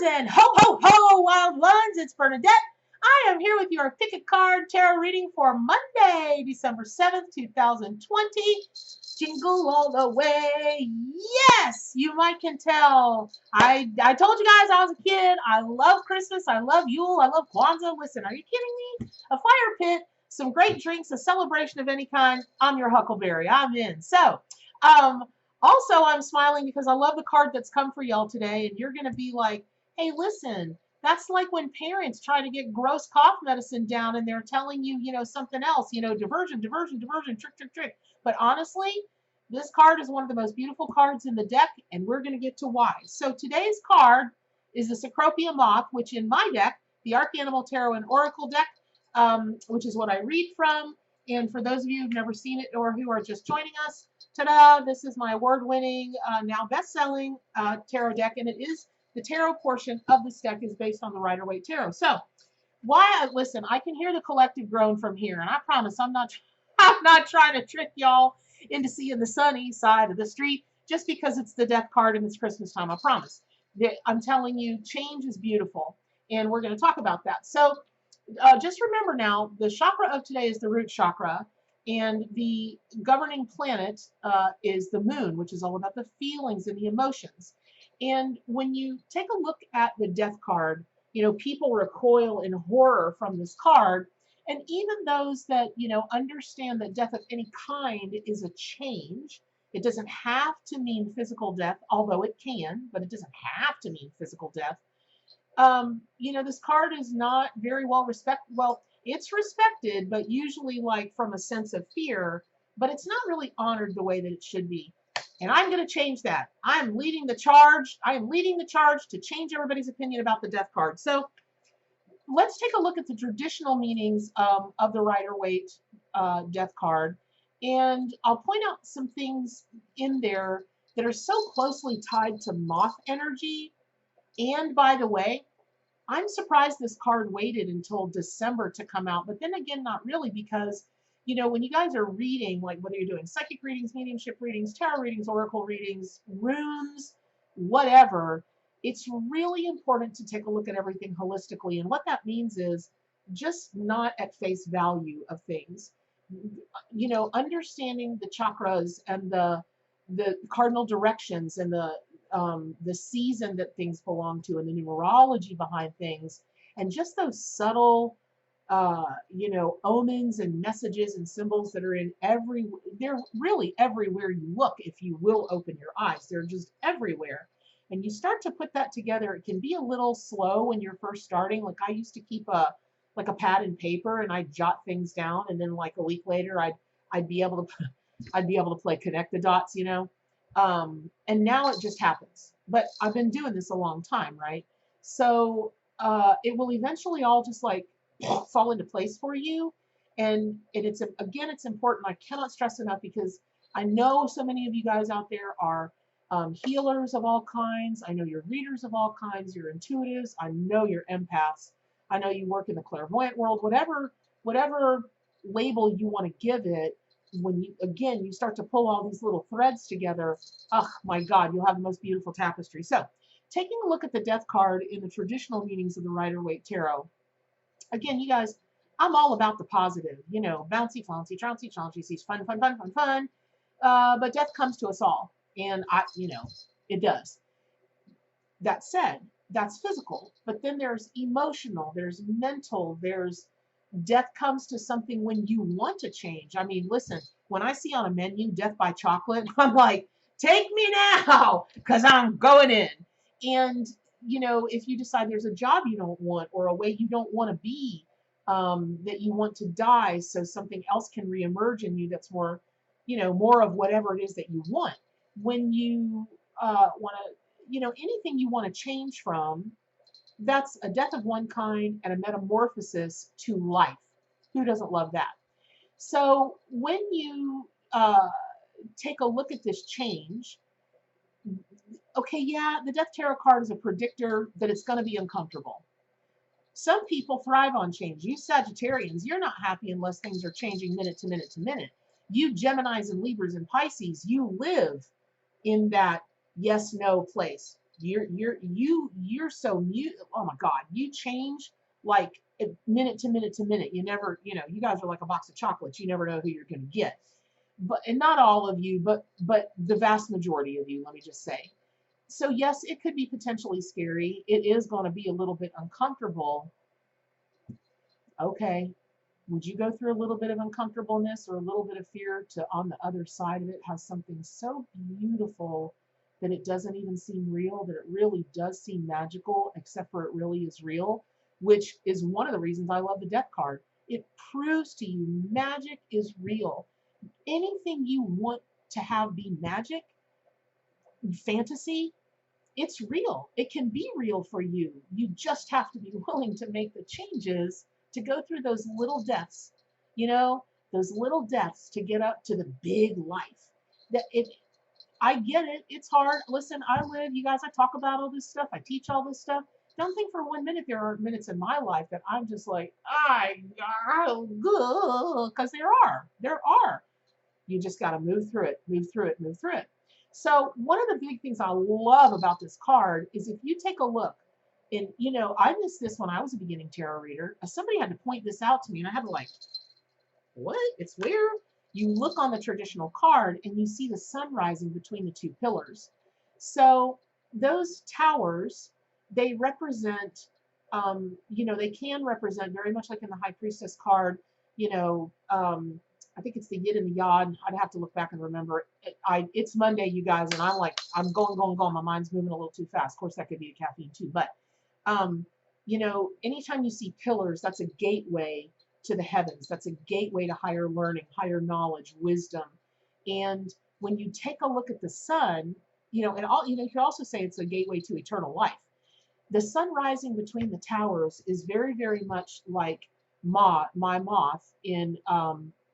and ho, ho, ho, wild ones. It's Bernadette. I am here with your pick a card tarot reading for Monday, December 7th, 2020. Jingle all the way. Yes, you might can tell. I told you guys I was a kid. I love Christmas. I love Yule. I love Kwanzaa. Listen, are you kidding me? A fire pit, some great drinks, a celebration of any kind. I'm your Huckleberry. I'm in. So, also, I'm smiling because I love the card that's come for y'all today, and you're going to be like, hey, listen, that's like when parents try to get gross cough medicine down and they're telling you, something else, diversion, diversion, diversion, trick, trick, trick. But honestly, this card is one of the most beautiful cards in the deck, and we're going to get to why. So today's card is the Cecropia Moth, which in my deck, the Arcanimal Tarot and Oracle deck, which is what I read from. And for those of you who've never seen it or who are just joining us, ta-da, this is my award-winning, now best-selling tarot deck, and it is the tarot portion of this deck is based on the Rider-Waite Tarot. So, listen, I can hear the collective groan from here, and I promise I'm not trying to trick y'all into seeing the sunny side of the street just because it's the death card and it's Christmas time. I promise. I'm telling you, change is beautiful, and we're going to talk about that. So, just remember now, the chakra of today is the root chakra, and the governing planet is the moon, which is all about the feelings and the emotions. And when you take a look at the death card, people recoil in horror from this card. And even those that, understand that death of any kind is a change. It doesn't have to mean physical death, although it can, but it doesn't have to mean physical death. This card is not very well respected. Well, it's respected, but usually like from a sense of fear, but it's not really honored the way that it should be. And I'm going to change that. I'm leading the charge. I am leading the charge to change everybody's opinion about the death card. So let's take a look at the traditional meanings of the Rider-Waite death card. And I'll point out some things in there that are so closely tied to moth energy. And by the way, I'm surprised this card waited until December to come out, but then again, not really, because, when you guys are reading, like whether you're doing psychic readings, mediumship readings, tarot readings, oracle readings, runes, whatever, it's really important to take a look at everything holistically. And what that means is just not at face value of things. Understanding the chakras and the cardinal directions and the season that things belong to and the numerology behind things, and just those subtle, omens and messages and symbols that are they're really everywhere you look if you will open your eyes. They're just everywhere. And you start to put that together. It can be a little slow when you're first starting. Like I used to keep a pad and paper and I'd jot things down, and then like a week later I'd be able to play connect the dots, and now it just happens. But I've been doing this a long time, right? So it will eventually all just like fall into place for you. And it's important. I cannot stress enough, because I know so many of you guys out there are healers of all kinds. I know you're readers of all kinds. You're intuitives. I know you're empaths. I know you work in the clairvoyant world. Whatever label you want to give it, when you start to pull all these little threads together, oh my God, you'll have the most beautiful tapestry. So, taking a look at the death card in the traditional meanings of the Rider-Waite Tarot. Again, you guys, I'm all about the positive, bouncy, flouncy, trouncy, chauncey, sees fun, fun, fun, fun, fun. But death comes to us all, and it does. That said, that's physical, but then there's emotional, there's mental, there's death comes to something when you want to change. I mean, listen, when I see on a menu death by chocolate, I'm like, take me now, because I'm going in. And, if you decide there's a job you don't want or a way you don't want to be, that you want to die so something else can reemerge in you that's more, more of whatever it is that you want. When you want to, anything you want to change from, that's a death of one kind and a metamorphosis to life. Who doesn't love that? So when you take a look at this change, okay, yeah, the Death Tarot card is a predictor that it's going to be uncomfortable. Some people thrive on change. You Sagittarians, you're not happy unless things are changing minute to minute to minute. You Geminis and Libras and Pisces, you live in that yes-no place. You're so mute. Oh my God, you change like minute to minute to minute. You never, you guys are like a box of chocolates. You never know who you're going to get. But and not all of you, but the vast majority of you. Let me just say. So yes, it could be potentially scary. It is going to be a little bit uncomfortable. Okay, would you go through a little bit of uncomfortableness or a little bit of fear to on the other side of it have something so beautiful that it doesn't even seem real, that it really does seem magical, except for it really is real, which is one of the reasons I love the death card. It proves to you magic is real. Anything you want to have be magic, fantasy, it's real. It can be real for you. You just have to be willing to make the changes to go through those little deaths, those little deaths to get up to the big life. That it, I get it. It's hard. Listen, you guys, I talk about all this stuff. I teach all this stuff. Don't think for 1 minute there aren't minutes in my life that I'm just like, because there are. You just got to move through it, move through it, move through it. So one of the big things I love about this card is if you take a look, and I missed this when I was a beginning tarot reader. Somebody had to point this out to me, and I had to like, what? It's where you look on the traditional card and you see the sun rising between the two pillars. So those towers, they represent, they can represent very much like in the High Priestess card, I think it's the Yid and the Yod. I'd have to look back and remember. It's Monday, you guys, and I'm going. My mind's moving a little too fast. Of course, that could be a caffeine too. But, anytime you see pillars, that's a gateway to the heavens. That's a gateway to higher learning, higher knowledge, wisdom. And when you take a look at the sun, and all, you could also say it's a gateway to eternal life. The sun rising between the towers is very, very much like my moth in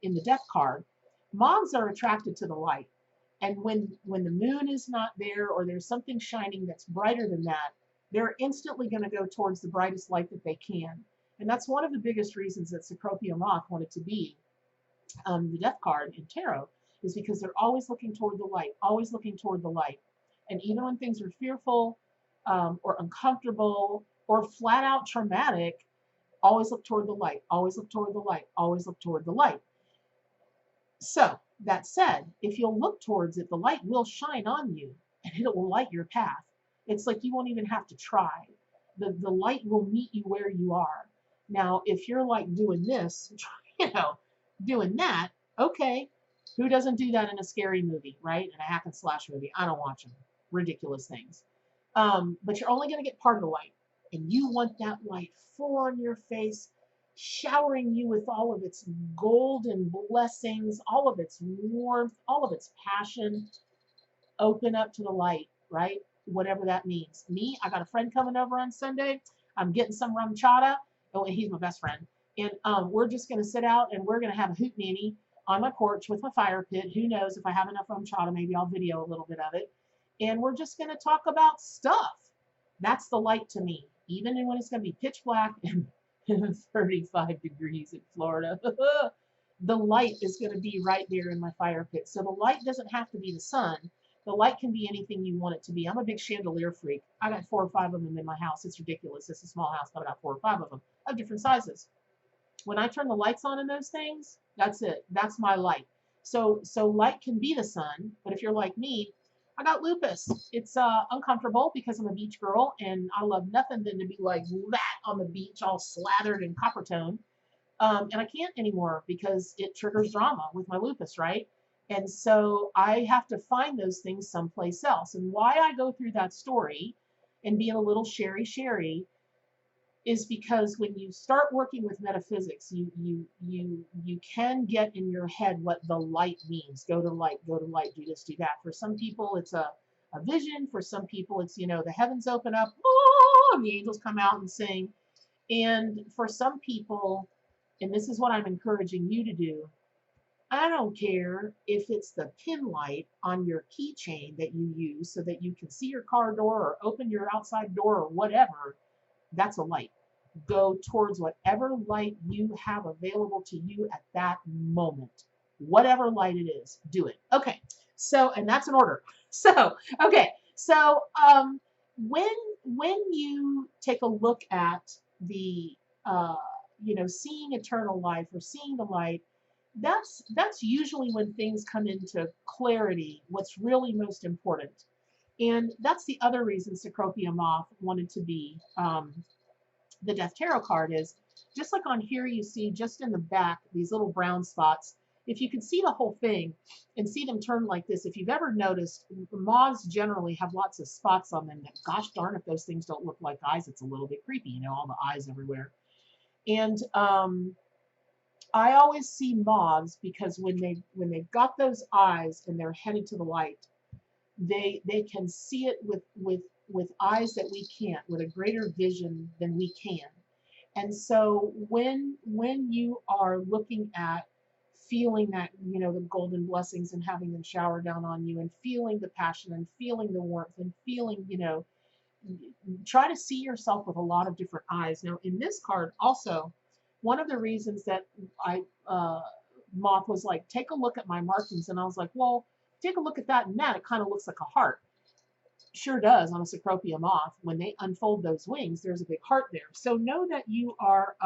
the death card. Moths are attracted to the light, and when the moon is not there or there's something shining that's brighter than that, they're instantly going to go towards the brightest light that they can. And that's one of the biggest reasons that Cecropia Moth wanted to be the death card in tarot, is because they're always looking toward the light, always looking toward the light. And even when things are fearful or uncomfortable or flat out traumatic, always look toward the light, always look toward the light, always look toward the light. So that said, if you'll look towards it, the light will shine on you and it will light your path. It's like you won't even have to try. The light will meet you where you are. Now, if you're like doing this, doing that, okay, who doesn't do that in a scary movie, right? In a hack and slash movie. I don't watch them. Ridiculous things. But you're only going to get part of the light. And you want that light full on your face, showering you with all of its golden blessings, all of its warmth, all of its passion. Open up to the light, right? Whatever that means. Me, I got a friend coming over on Sunday. I'm getting some rum chata. Oh, and he's my best friend. And we're just going to sit out and we're going to have a hootenanny on my porch with my fire pit. Who knows, if I have enough rum chata, maybe I'll video a little bit of it. And we're just going to talk about stuff. That's the light to me. Even when it's going to be pitch black and 35 degrees in Florida, the light is going to be right there in my fire pit. So the light doesn't have to be the sun. The light can be anything you want it to be. I'm a big chandelier freak. I got 4 or 5 of them in my house. It's ridiculous. It's a small house, but I got 4 or 5 of them of different sizes. When I turn the lights on in those things, that's it. That's my light. So light can be the sun, but if you're like me, I got lupus. It's uncomfortable because I'm a beach girl and I love nothing than to be like that on the beach, all slathered in copper tone. And I can't anymore because it triggers drama with my lupus, right? And so I have to find those things someplace else. And why I go through that story and being a little sherry is because when you start working with metaphysics, you can get in your head what the light means. Go to light, do this, do that. For some people, it's a vision. For some people, it's, the heavens open up, oh, and the angels come out and sing. And for some people, and this is what I'm encouraging you to do, I don't care if it's the pin light on your keychain that you use so that you can see your car door or open your outside door or whatever. That's a light. Go towards whatever light you have available to you at that moment. Whatever light it is, do it. Okay. So, and that's an order. So, okay. So, when you take a look at the seeing eternal life or seeing the light, that's usually when things come into clarity, what's really most important. And that's the other reason Cecropia Moth wanted to be the Death Tarot card. Is just like on here, you see just in the back these little brown spots. If you can see the whole thing and see them turn like this, if you've ever noticed, moths generally have lots of spots on them that, gosh darn, if those things don't look like eyes, it's a little bit creepy, all the eyes everywhere. And I always see moths because when they've got those eyes and they're headed to the light, they can see it with eyes that we can't, with a greater vision than we can. And so when you are looking at feeling that, the golden blessings and having them shower down on you, and feeling the passion and feeling the warmth and feeling, try to see yourself with a lot of different eyes. Now in this card also, one of the reasons that Moth was like, take a look at my markings, and I was like, well, take a look at that and that, it kind of looks like a heart. Sure does on a Cecropia Moth. When they unfold those wings, there's a big heart there. So know that you are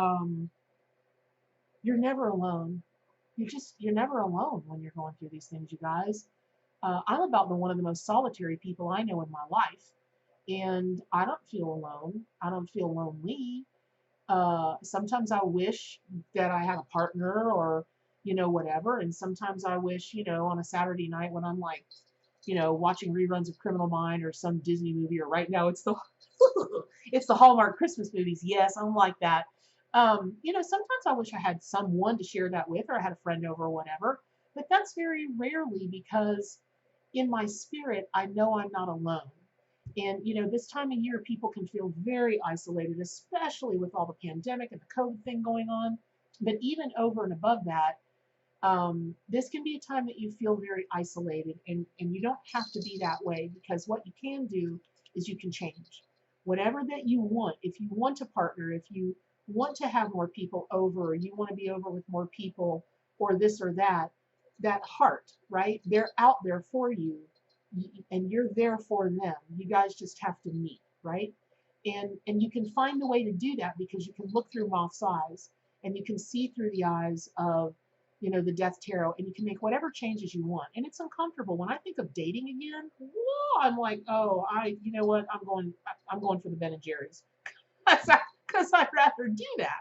you're never alone. You're never alone when you're going through these things, you guys. I'm about one of the most solitary people I know in my life, and I don't feel alone. I don't feel lonely. Sometimes I wish that I had a partner, or whatever, and sometimes I wish, on a Saturday night when I'm like, watching reruns of Criminal Mind or some Disney movie, or right now it's the it's the Hallmark Christmas movies. Yes, I'm like that. Sometimes I wish I had someone to share that with, or I had a friend over or whatever, but that's very rarely, because in my spirit, I know I'm not alone. And, this time of year, people can feel very isolated, especially with all the pandemic and the COVID thing going on. But even over and above that, this can be a time that you feel very isolated, and you don't have to be that way, because what you can do is you can change whatever that you want. If you want a partner, if you want to have more people over, or you want to be over with more people, or this or that, that heart, right? They're out there for you, and you're there for them. You guys just have to meet, right? And you can find a way to do that, because you can look through Moth's eyes, and you can see through the eyes of the Death Tarot, and you can make whatever changes you want. And it's uncomfortable. When I think of dating again, whoa, I'm like, oh, you know what? I'm going for the Ben and Jerry's, because I'd rather do that.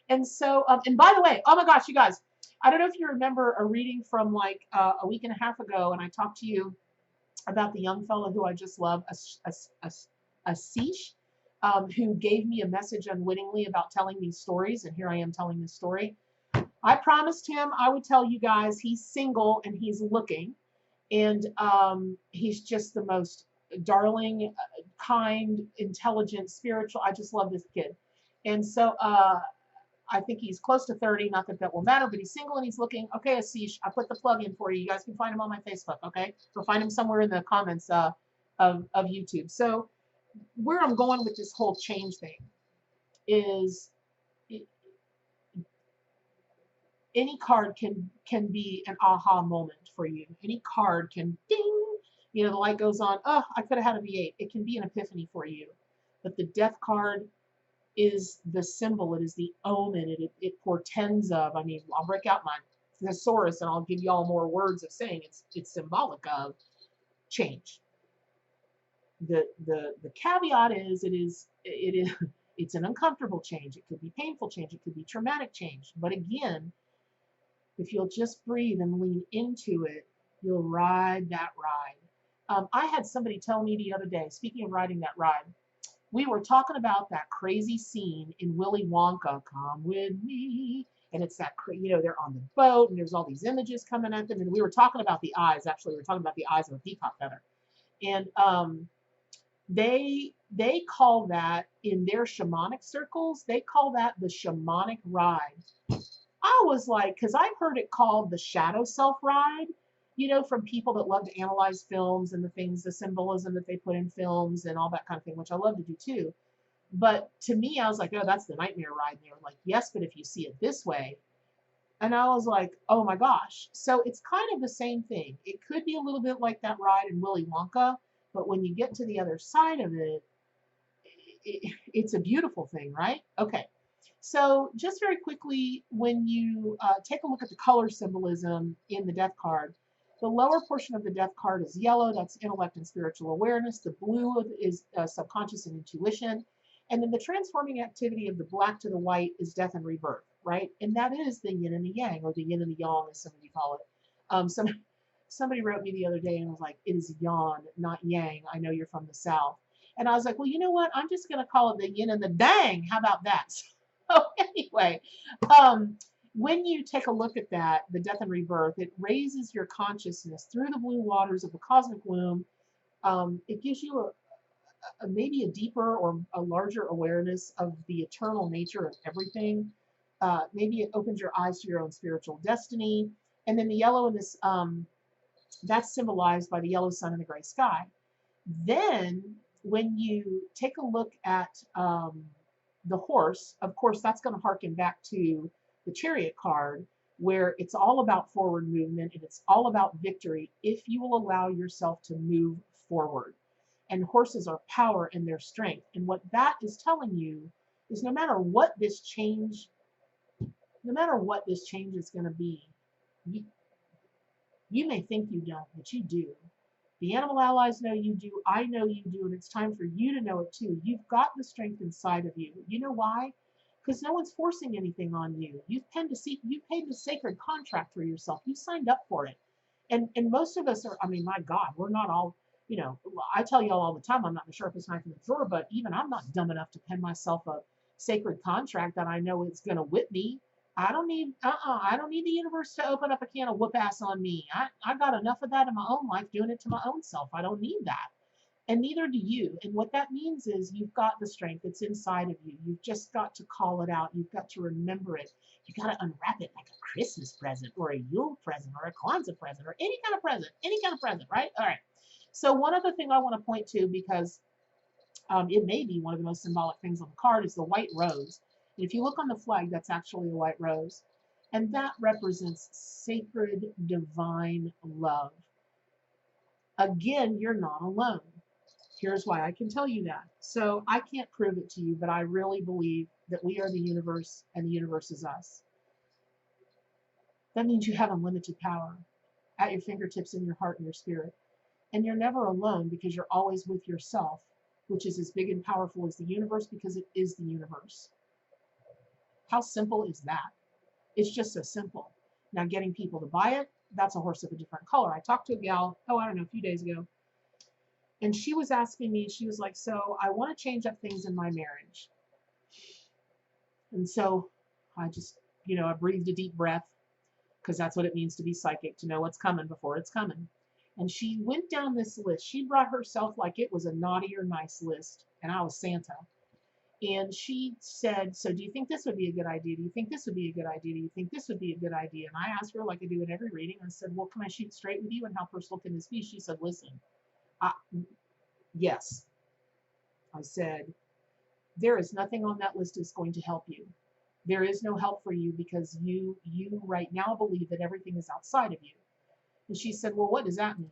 And so, and by the way, oh my gosh, you guys, I don't know if you remember a reading from like a week and a half ago, and I talked to you about the young fellow who I just love, Ashish, who gave me a message unwittingly about telling these stories, and here I am telling this story. I promised him I would tell you guys he's single and he's looking, and he's just the most darling, kind, intelligent, spiritual. I just love this kid. And so I think he's close to 30, not that that will matter, but he's single and he's looking. Okay, Ashish, I put the plug in for you. You guys can find him on my Facebook, okay? You'll find him somewhere in the comments of YouTube. So where I'm going with this whole change thing is, any card can be an aha moment for you. Any card can ding, the light goes on. Oh, I could have had a V8. It can be an epiphany for you. But the Death card is the symbol. It is the omen. It portends of. I mean, I'll break out my thesaurus and I'll give you all more words of saying it's symbolic of change. The caveat is it's an uncomfortable change. It could be painful change. It could be traumatic change. But again, if you'll just breathe and lean into it, you'll ride that ride. I had somebody tell me the other day, speaking of riding that ride, we were talking about that crazy scene in Willy Wonka, Come With Me, and it's that, they're on the boat, and there's all these images coming at them, and we were talking about the eyes. Actually, we were talking about the eyes of a peacock feather. And they call that, in their shamanic circles, they call that the shamanic ride. I was like, because I've heard it called the shadow self ride, from people that love to analyze films and the things, the symbolism that they put in films and all that kind of thing, which I love to do too. But to me, I was like, oh, that's the nightmare ride. And they were like, yes, but if you see it this way. And I was like, oh my gosh. So it's kind of the same thing. It could be a little bit like that ride in Willy Wonka, but when you get to the other side of it, it's a beautiful thing, right? Okay. So just very quickly, when you take a look at the color symbolism in the death card, the lower portion of the death card is yellow. That's intellect and spiritual awareness. The blue is subconscious and intuition. And then the transforming activity of the black to the white is death and rebirth, right? And that is the yin and the yang, or the yin and the yang, as some of you call it. Somebody wrote me the other day and was like, it is yan, not yang. I know you're from the South. And I was like, well, you know what? I'm just going to call it the yin and the dang. How about that? So anyway, when you take a look at that, the death and rebirth, it raises your consciousness through the blue waters of the cosmic womb. It gives you maybe a deeper or a larger awareness of the eternal nature of everything. Maybe it opens your eyes to your own spiritual destiny. And then the yellow in this, that's symbolized by the yellow sun and the gray sky. Then when you take a look at the horse, of course, that's going to harken back to the chariot card, where it's all about forward movement and it's all about victory if you will allow yourself to move forward. And horses are power and their strength. And what that is telling you is no matter what this change is going to be, you may think you don't, but you do. The animal allies know you do. I know you do. And it's time for you to know it too. You've got the strength inside of you. You know why? Because no one's forcing anything on you. You've paid the sacred contract for yourself. You signed up for it. And most of us are, I mean, my God, we're not all, you know, I tell y'all all the time, I'm not the sharpest knife in the drawer, but even I'm not dumb enough to pen myself a sacred contract that I know it's going to whip me. I don't need the universe to open up a can of whoop ass on me. I got enough of that in my own life doing it to my own self. I don't need that. And neither do you. And what that means is you've got the strength. It's inside of you. You've just got to call it out. You've got to remember it. You got to unwrap it like a Christmas present or a Yule present or a Kwanzaa present or any kind of present, right? All right. So one other thing I want to point to, because it may be one of the most symbolic things on the card, is the white rose. And if you look on the flag, that's actually a white rose. And that represents sacred, divine love. Again, you're not alone. Here's why I can tell you that. So I can't prove it to you, but I really believe that we are the universe and the universe is us. That means you have unlimited power at your fingertips, in your heart and your spirit. And you're never alone because you're always with yourself, which is as big and powerful as the universe because it is the universe. How simple is that? It's just so simple. Now, getting people to buy it, that's a horse of a different color. I talked to a gal, I don't know, a few days ago, and she was asking me, she was like, so I want to change up things in my marriage. And so I just, I breathed a deep breath, because that's what it means to be psychic, to know what's coming before it's coming. And she went down this list. She brought herself like it was a naughty or nice list, and I was Santa. And she said, so do you think this would be a good idea? Do you think this would be a good idea? Do you think this would be a good idea? And I asked her, like I do in every reading, I said, well, can I shoot straight with you? And how personal can this be? She said, listen, yes. I said, there is nothing on that list that's going to help you. There is no help for you because you right now believe that everything is outside of you. And she said, well, what does that mean?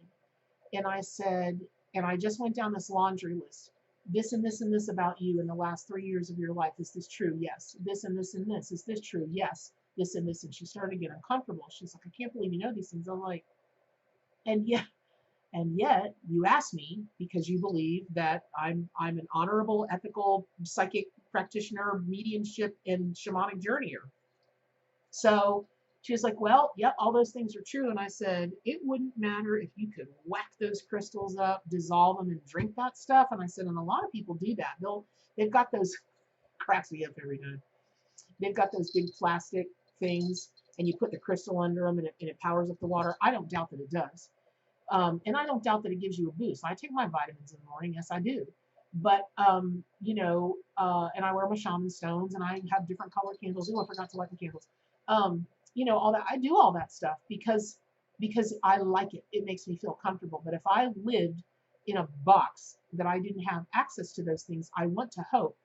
And I said, and I just went down this laundry list. This and this and this about you in the last 3 years of your life. Is this true? Yes. This and this and this. Is this true? Yes. This and this. And she started to get uncomfortable. She's like, I can't believe you know these things. I'm like, and yet you asked me because you believe that I'm an honorable, ethical, psychic practitioner, mediumship, and shamanic journeyer. So she was like, well, yeah, all those things are true. And I said, it wouldn't matter if you could whack those crystals up, dissolve them, and drink that stuff. And I said, and a lot of people do that. They've got those, cracks me up every time. They've got those big plastic things, and you put the crystal under them, and it powers up the water. I don't doubt that it does. And I don't doubt that it gives you a boost. I take my vitamins in the morning. Yes, I do. But, and I wear my shaman stones, and I have different color candles. Oh, I forgot to light the candles. All that. I do all that stuff because I like it. It makes me feel comfortable. But if I lived in a box that I didn't have access to those things, I want to hope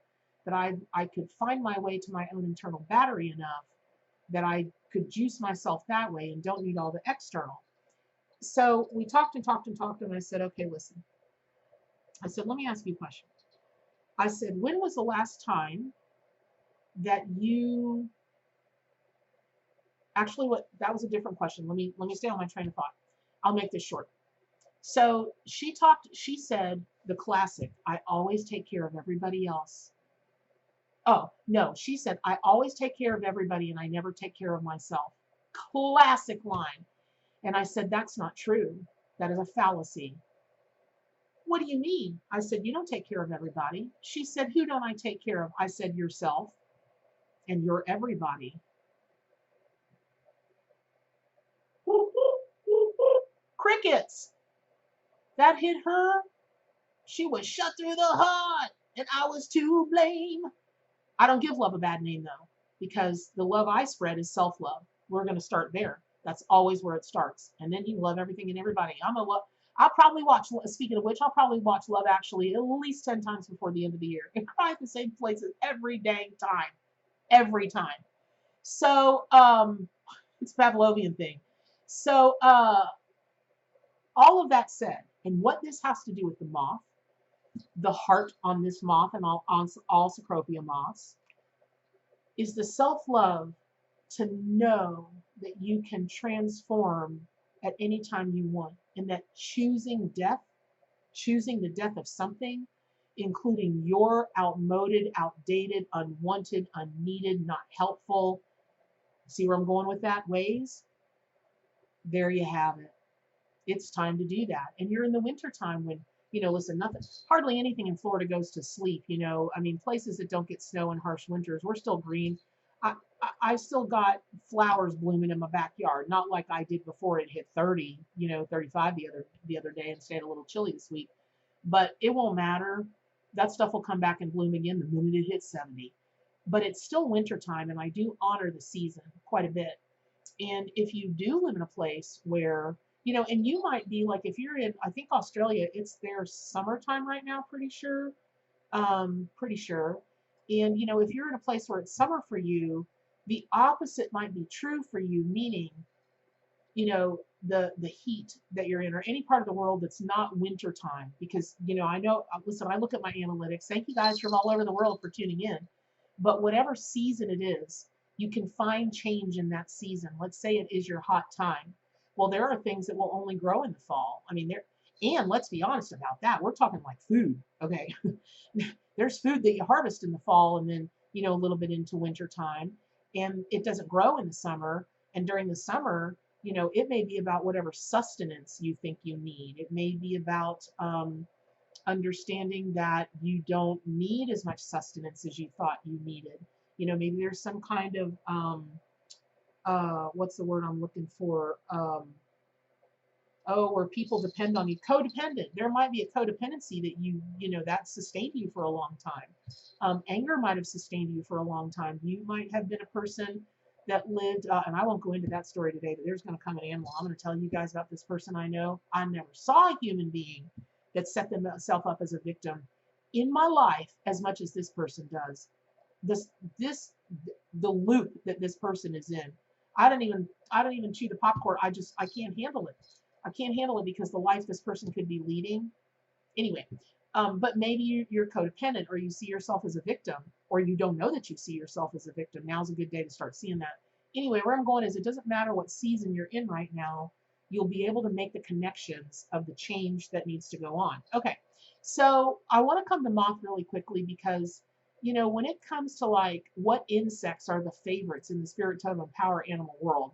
that I could find my way to my own internal battery enough that I could juice myself that way and don't need all the external. So we talked and I said, okay, listen. I said, let me ask you a question. I said, when was the last time that you actually, what, that was a different question. Let me stay on my train of thought. I'll make this short. So she said the classic, I always take care of everybody else. Oh, no, she said, I always take care of everybody and I never take care of myself. Classic line. And I said, that's not true. That is a fallacy. What do you mean? I said, you don't take care of everybody. She said, who don't I take care of? I said, yourself, and you're everybody. Crickets. That hit her. She was shut through the heart, and I was to blame. I don't give love a bad name, though, because the love I spread is self-love. We're going to start there. That's always where it starts. And then you love everything and everybody. I'll probably watch, speaking of which, I'll probably watch Love Actually at least 10 times before the end of the year and cry at the same places every dang time. Every time. So, it's a Pavlovian thing. So, all of that said, and what this has to do with the moth, the heart on this moth and all Cecropia moths, is the self-love to know that you can transform at any time you want, and that choosing the death of something, including your outmoded, outdated, unwanted, unneeded, not helpful, see where I'm going with that, ways? There you have it. It's time to do that. And you're in the winter time when, listen, hardly anything in Florida goes to sleep. I mean, places that don't get snow in harsh winters, we're still green. I still got flowers blooming in my backyard, not like I did before it hit 30, 35 the other day and stayed a little chilly this week. But it won't matter. That stuff will come back and bloom again the minute it hits 70. But it's still winter time, and I do honor the season quite a bit. And if you do live in a place where, and you might be like, if you're in, I think Australia, it's their summertime right now, pretty sure. Pretty sure. And, if you're in a place where it's summer for you, the opposite might be true for you, meaning, the heat that you're in, or any part of the world that's not winter time. Because, I know, listen, I look at my analytics. Thank you guys from all over the world for tuning in. But whatever season it is, you can find change in that season. Let's say it is your hot time. Well, there are things that will only grow in the fall. I mean, and let's be honest about that. We're talking like food, okay? There's food that you harvest in the fall and then, a little bit into winter time, and it doesn't grow in the summer. And during the summer, it may be about whatever sustenance you think you need. It may be about understanding that you don't need as much sustenance as you thought you needed. Maybe there's some kind of what's the word I'm looking for? Where people depend on you. Codependent. There might be a codependency that that sustained you for a long time. Anger might have sustained you for a long time. You might have been a person that lived, and I won't go into that story today, but there's going to come an animal. I'm going to tell you guys about this person I know. I never saw a human being that set themselves up as a victim in my life as much as this person does. The loop that this person is in. I don't even chew the popcorn. I can't handle it. I can't handle it because the life this person could be leading. Anyway, but maybe you're codependent, or you see yourself as a victim, or you don't know that you see yourself as a victim. Now's a good day to start seeing that. Anyway, where I'm going is, it doesn't matter what season you're in right now. You'll be able to make the connections of the change that needs to go on. Okay, so I want to come to moth really quickly because, when it comes to like what insects are the favorites in the spirit, totem, and power animal world,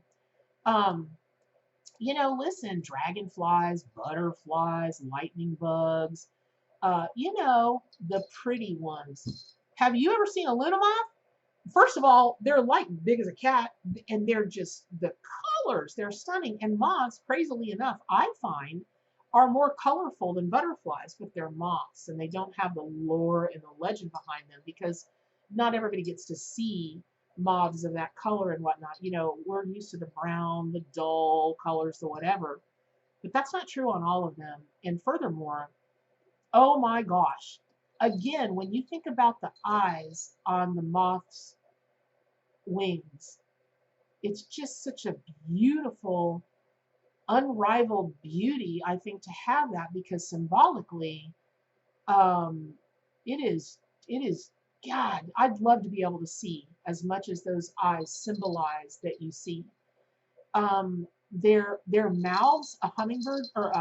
listen, dragonflies, butterflies, lightning bugs, the pretty ones. Have you ever seen a little moth? First of all, they're like big as a cat, and they're just, the colors, they're stunning. And moths, crazily enough, I find, are more colorful than butterflies, but they're moths, and they don't have the lore and the legend behind them, because not everybody gets to see moths of that color and whatnot. We're used to the brown, the dull colors, the whatever, but that's not true on all of them. And furthermore, oh my gosh, again, when you think about the eyes on the moth's wings, it's just such a beautiful, unrivaled beauty, I think, to have that, because symbolically, it is It is, God, I'd love to be able to see as much as those eyes symbolize that you see. Their mouths, a hummingbird or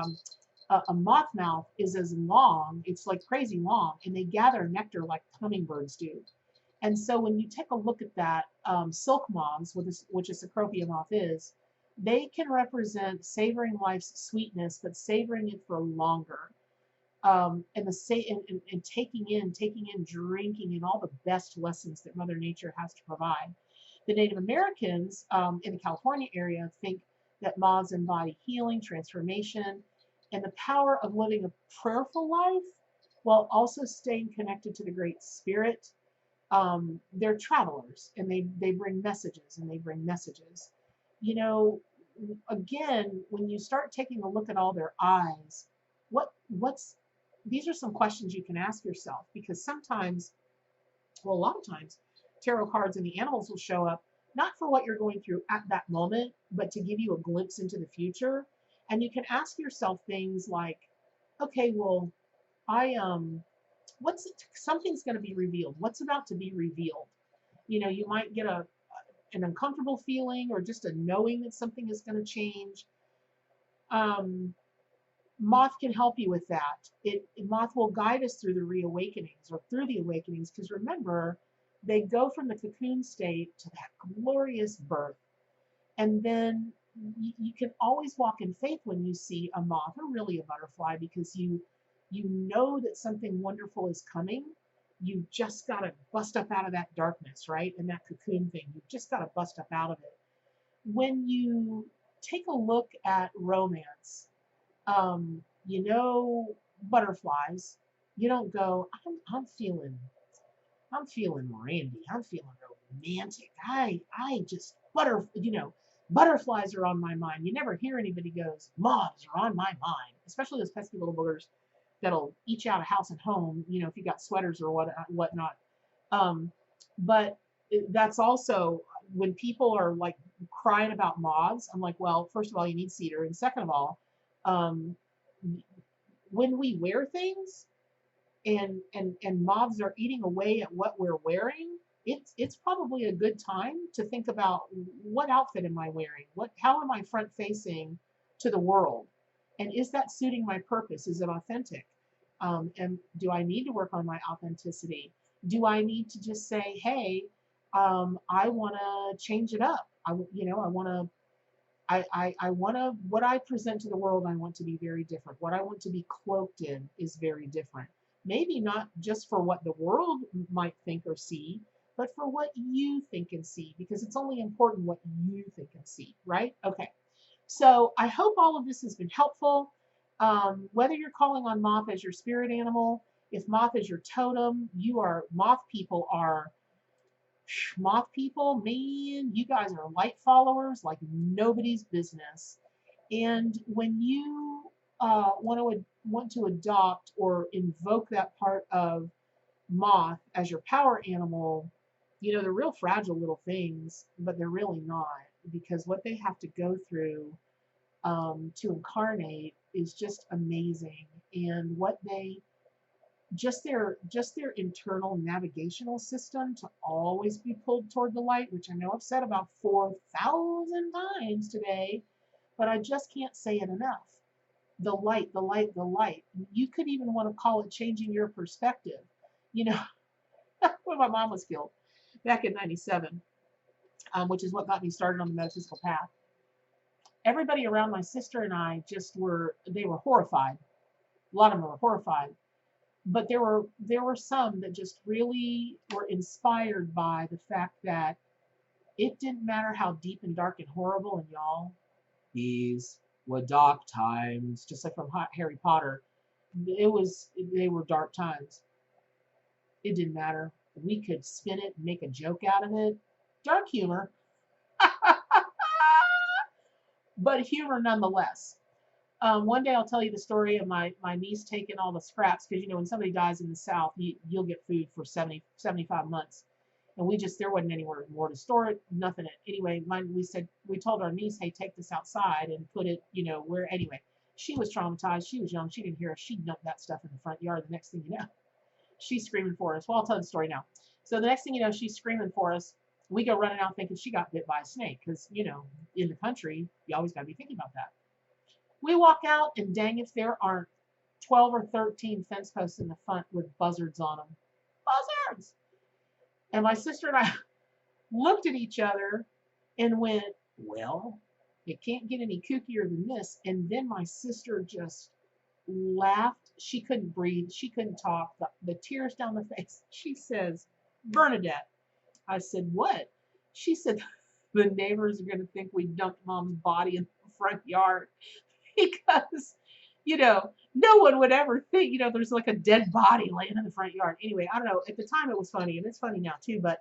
a moth mouth is as long, it's like crazy long, and they gather nectar like hummingbirds do. And so when you take a look at that, silk moths, which a cecropia moth is, they can represent savoring life's sweetness, but savoring it for longer. And and taking in, drinking in all the best lessons that Mother Nature has to provide. The Native Americans in the California area think that moths embody healing, transformation, and the power of living a prayerful life while also staying connected to the Great Spirit. They're travelers, and they bring messages, and they bring messages. You know, again, when you start taking a look at all their eyes, what's these are some questions you can ask yourself, because sometimes, well, a lot of times, tarot cards and the animals will show up not for what you're going through at that moment, but to give you a glimpse into the future. And you can ask yourself things like, okay, well, I something's going to be revealed. What's about to be revealed? You know, you might get an uncomfortable feeling, or just a knowing that something is going to change. Um, Moth can help you with that. Moth will guide us through the reawakenings, or through the awakenings, because remember, they go from the cocoon state to that glorious birth. And then you can always walk in faith when you see a moth, or really a butterfly, because you know that something wonderful is coming. You just got to bust up out of that darkness, right? And that cocoon thing. You've just got to bust up out of it. When you take a look at romance, you know, butterflies, you don't go, I'm feeling Randy. I'm feeling romantic. I just butterflies are on my mind. You never hear anybody goes, moths are on my mind, especially those pesky little boogers that'll eat you out of house and home. You know, if you got sweaters or whatnot. Um, but that's also when people are like crying about moths. I'm like, well, first of all, you need cedar, and second of all, um, when we wear things, and moths are eating away at what we're wearing, it's probably a good time to think about, what outfit am I wearing? How am I front facing to the world? And is that suiting my purpose? Is it authentic? And do I need to work on my authenticity? Do I need to just say, hey, I want to change it up. I want to I want to, what I present to the world, I want to be very different. What I want to be cloaked in is very different. Maybe not just for what the world might think or see, but for what you think and see, because it's only important what you think and see, right? Okay. So I hope all of this has been helpful. Whether you're calling on Moth as your spirit animal, if Moth is your totem, Moth people, man, you guys are light followers like nobody's business. And when you want to adopt or invoke that part of Moth as your power animal, you know, they're real fragile little things, but they're really not, because what they have to go through to incarnate is just amazing. And what they just their internal navigational system to always be pulled toward the light, which I know I've said about 4,000 times today, but I just can't say it enough. The light, the light, the light. You could even want to call it changing your perspective. You know, when my mom was killed back in 97, which is what got me started on the metaphysical path, everybody around my sister and I they were horrified. A lot of them were horrified. But there were some that just really were inspired by the fact that it didn't matter how deep and dark and horrible, and y'all, these were dark times, just like from Harry Potter. They were dark times. It didn't matter. We could spin it and make a joke out of it. Dark humor, but humor nonetheless. One day I'll tell you the story of my niece taking all the scraps, because, you know, when somebody dies in the South, you'll get food for 75 months. And there wasn't anywhere more to store it, nothing. Anyway, we told our niece, hey, take this outside and put it, you know, anyway. She was traumatized. She was young. She didn't hear us. She dumped that stuff in the front yard. The next thing you know, she's screaming for us. Well, I'll tell the story now. So the next thing you know, she's screaming for us. We go running out thinking she got bit by a snake because, you know, in the country, you always got to be thinking about that. We walk out, and dang if there aren't 12 or 13 fence posts in the front with buzzards on them. Buzzards! And my sister and I looked at each other and went, well, it can't get any kookier than this. And then my sister just laughed. She couldn't breathe. She couldn't talk. The tears down the face. She says, Bernadette. I said, what? She said, the neighbors are going to think we dumped Mom's body in the front yard because, you know, no one would ever think, you know, there's like a dead body laying in the front yard. Anyway, I don't know. At the time it was funny, and it's funny now too, but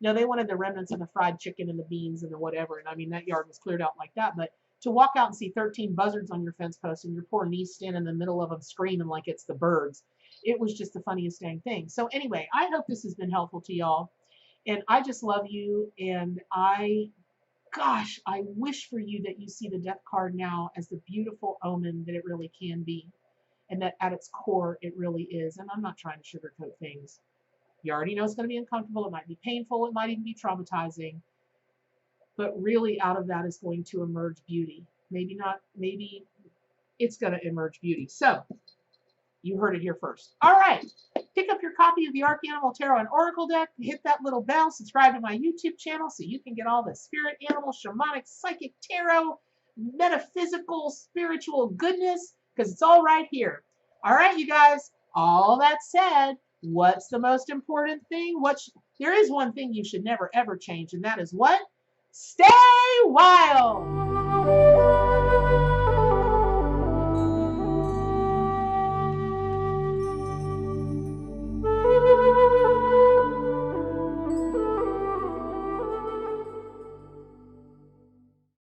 no, they wanted the remnants of the fried chicken and the beans and the whatever. And I mean, that yard was cleared out like that. But to walk out and see 13 buzzards on your fence post and your poor niece standing in the middle of them screaming like it's the birds, it was just the funniest dang thing. So anyway, I hope this has been helpful to y'all. And I just love you. And gosh, I wish for you that you see the death card now as the beautiful omen that it really can be. And that at its core, it really is. And I'm not trying to sugarcoat things. You already know it's going to be uncomfortable. It might be painful. It might even be traumatizing. But really out of that is going to emerge beauty. Maybe not, maybe it's going to emerge beauty. So you heard it here first. All right. Pick up your copy of the Arcanimal Tarot and Oracle deck. Hit that little bell. Subscribe to my YouTube channel so you can get all the spirit, animal, shamanic, psychic, tarot, metaphysical, spiritual goodness, because it's all right here. All right, you guys. All that said, what's the most important thing? There is one thing you should never, ever change, and that is what? Stay wild!